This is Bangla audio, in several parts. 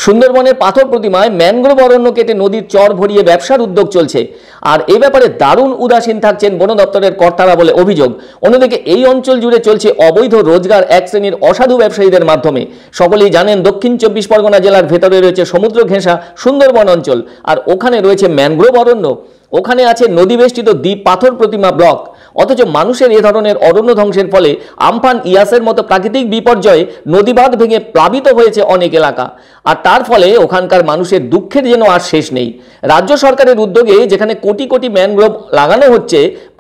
সুন্দরবনের পাথর প্রতিমায় ম্যানগ্রোভ অরণ্য কেটে নদীর চর ভরিয়ে ব্যবসার উদ্যোগ চলছে। আর এ ব্যাপারে দারুণ উদাসীন থাকছেন বন দপ্তরের কর্তারা বলে অভিযোগ। অন্যদিকে এই অঞ্চল জুড়ে চলছে অবৈধ রোজগার এক শ্রেণীর অসাধু ব্যবসায়ীদের মাধ্যমে। সকলেই জানেন দক্ষিণ 24 পরগনা জেলার ভেতরে রয়েছে সমুদ্র ঘেঁষা সুন্দরবন অঞ্চল, আর ওখানে রয়েছে ম্যানগ্রোভ অরণ্য, ওখানে আছে নদীবেষ্টিত দ্বীপ পাথর প্রতিমা ব্লক। অথচ মানুষের এ ধরনের অরণ্য ধ্বংসের ফলে আমফান, ইয়াসের মতো প্রাকৃতিক বিপর্যয়ে নদীবাঁধ ভেঙে প্লাবিত হয়েছে অনেক এলাকা, আর তার ফলে ওখানকার মানুষের দুঃখের যেন আর শেষ নেই। রাজ্য সরকারের উদ্যোগে যেখানে কোটি কোটি ম্যানগ্রোভ লাগানো হচ্ছে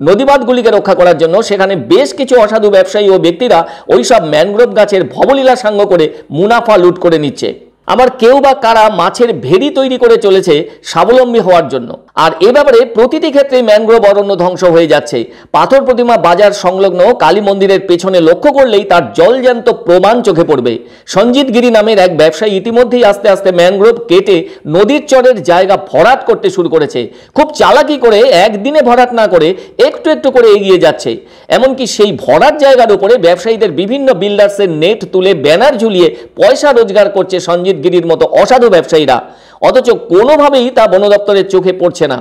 নদীবাঁধগুলিকে রক্ষা করার জন্য, সেখানে বেশ কিছু অসাধু ব্যবসায়ী ও ব্যক্তিরা ওইসব ম্যানগ্রোভ গাছের ভবলীলা সাঙ্গ করে মুনাফা লুট করে নিচ্ছে। আবার কেউ বা কারা মাছের ভেড়ি তৈরি করে চলেছে স্বাবলম্বী হওয়ার জন্য। আর এ ব্যাপারে প্রতিটি ক্ষেত্রে ম্যানগ্রোভ অরণ্য ধ্বংস হয়ে যাচ্ছে। পাথর প্রতিমা বাজার সংলগ্ন কালী মন্দিরের পেছনে লক্ষ্য করলেই তার জলজ্যান্ত প্রমাণ চোখে পড়বে। সঞ্জিত গিরি নামের এক ব্যবসায়ী ইতিমধ্যেই আস্তে আস্তে ম্যানগ্রোভ কেটে নদীর চরের জায়গা ভরাট করতে শুরু করেছে। খুব চালাকি করে একদিনে ভরাট না করে একটু একটু করে এগিয়ে যাচ্ছে। এমনকি সেই ভরাট জায়গার উপরে ব্যবসায়ীদের বিভিন্ন বিল্ডার্সের নেট তুলে ব্যানার ঝুলিয়ে পয়সা রোজগার করছে সঞ্জিত গিরির মতো অসাধু ব্যবসায়ীরা। অথচ কোনোভাবেই তা বন দপ্তরের চোখে পড়ছে না,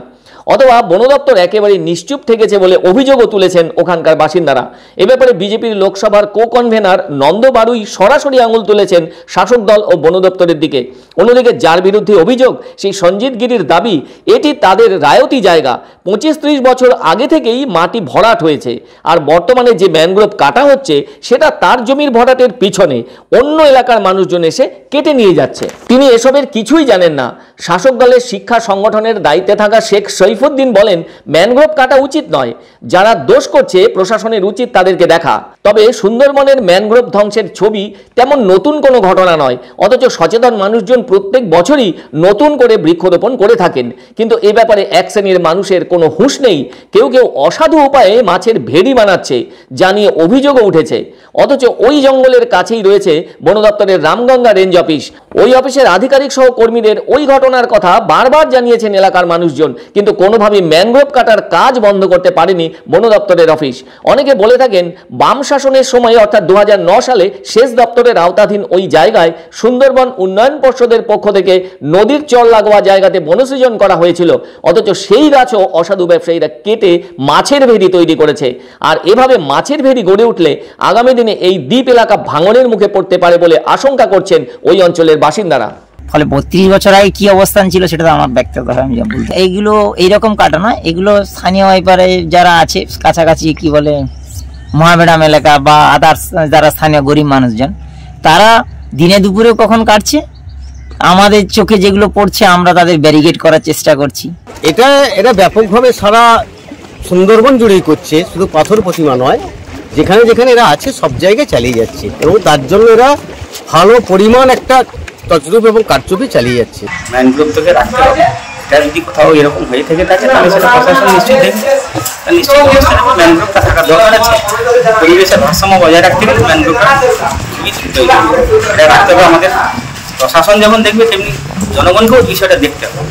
অথবা বন দপ্তর একেবারে নিশ্চুপ থেকেছে বলে অভিযোগও তুলেছেন ওখানকার বাসিন্দারা। এ ব্যাপারে বিজেপির লোকসভার কো-কনভেনার নন্দ বারুই সরাসরি আঙুল তুলেছেন শাসক দল ও বন দপ্তরের দিকে। অন্যদিকে যার বিরুদ্ধে অভিযোগ, সেই সঞ্জিত গিরির দাবি এটি তাদের রায়তি জায়গা, 25-30 বছর আগে থেকেই মাটি ভরাট হয়েছে, আর বর্তমানে যে ম্যানগ্রোভ কাটা হচ্ছে সেটা তার জমির ভরাটের পিছনে অন্য এলাকার মানুষজন এসে কেটে নিয়ে যাচ্ছে। তিনি এসবের কিছুই জানেন না। শাসক দলের শিক্ষা সংগঠনের দায়িত্বে থাকা শেখ সৈফুদ্দিন বলেন, ম্যানগ্রোভ কাটা উচিত নয়, যারা দোষ করছে প্রশাসনের উচিত তাদেরকে দেখা। তবে সুন্দরবনের ম্যানগ্রোভ ধ্বংসের ছবি তেমন নতুন কোনো ঘটনা নয়, অথচ সচেতন মানুষজন প্রত্যেক বছরই নতুন করে বৃক্ষরোপণ করে থাকেন। কিন্তু এ ব্যাপারে এক শ্রেণীর মানুষের কোনো হুঁশ নেই। কেউ কেউ অসাধু উপায়ে মাছের ভেড়ি বানাচ্ছে, যা নিয়ে অভিযোগও উঠেছে। অথচ ওই জঙ্গলের কাছেই রয়েছে বন দপ্তরের রামগঙ্গা রেঞ্জ অফিস। ওই অফিসের আধিকারিক সহ কর্মীদের ওই ঘটনার কথা বারবার জানিয়েছেন এলাকার মানুষজন, কিন্তু কোনোভাবেই ম্যানগ্রোভ কাটার কাজ বন্ধ করতে পারেনি বন দপ্তরের অফিস। অনেকে বলে থাকেন, বাম শাসনের সময় অর্থাৎ 2009 সালে সেচ দপ্তরের আওতাধীন ওই জায়গায় সুন্দরবন উন্নয়ন পর্ষদের পক্ষ থেকে নদীর চর লাগোয়া জায়গাতে বনসৃজন করা হয়েছিল, অথচ সেই গাছও অসাধু ব্যবসায়ীরা কেটে মাছের ভেড়ি তৈরি করেছে। আর এভাবে মাছের ভেড়ি গড়ে উঠলে আগামী দিনে এই দ্বীপ এলাকা ভাঙনের মুখে পড়তে পারে বলে আশঙ্কা করছেন ওই অঞ্চলের বাসিন্দারা। ফলে 32 বছর আগে কি অবস্থান ছিল সেটা তো আমার ব্যক্তিগত আমি বলতে, এইগুলো এইরকম কাটা না, এগুলো স্থানীয় এপারে যারা আছে কাছাকাছি কি বলে মহামেডাম এলাকা বা আদার্স যারা স্থানীয় গরিব মানুষজন, তারা দিনে দুপুরে কখন কাটছে, আমাদের চোখে যেগুলো পড়ছে আমরা তাদের ব্যারিকেড করার চেষ্টা করছি। এটা ব্যাপকভাবে সারা সুন্দরবন জুড়েই করছে, শুধু পাথর প্রতিমা নয়, যেখানে যেখানে এরা আছে সব জায়গায় চালিয়ে যাচ্ছে, এবং তার জন্য এরা ভালো পরিমাণ একটা তছরূপ এবং কারচুপি চালিয়ে যাচ্ছে। ম্যানগ্রোভ থেকে রাখতে হবে, এটা যদি কোথাও এরকম হয়ে থেকে থাকে তাহলে সেটা প্রশাসন নিশ্চয়ই দেখবে, নিশ্চয়ই ব্যবস্থা নেবে। ম্যানগ্রোভটা থাকা দরকার আছে, পরিবেশের ভারসাম্য বজায় রাখতে গেলে ম্যানগ্রোভটা খুবই প্রয়োজন। এটা রাখতে হবে আমাদের, প্রশাসন যেমন দেখবে তেমনি জনগণকেও বিষয়টা দেখতে হবে।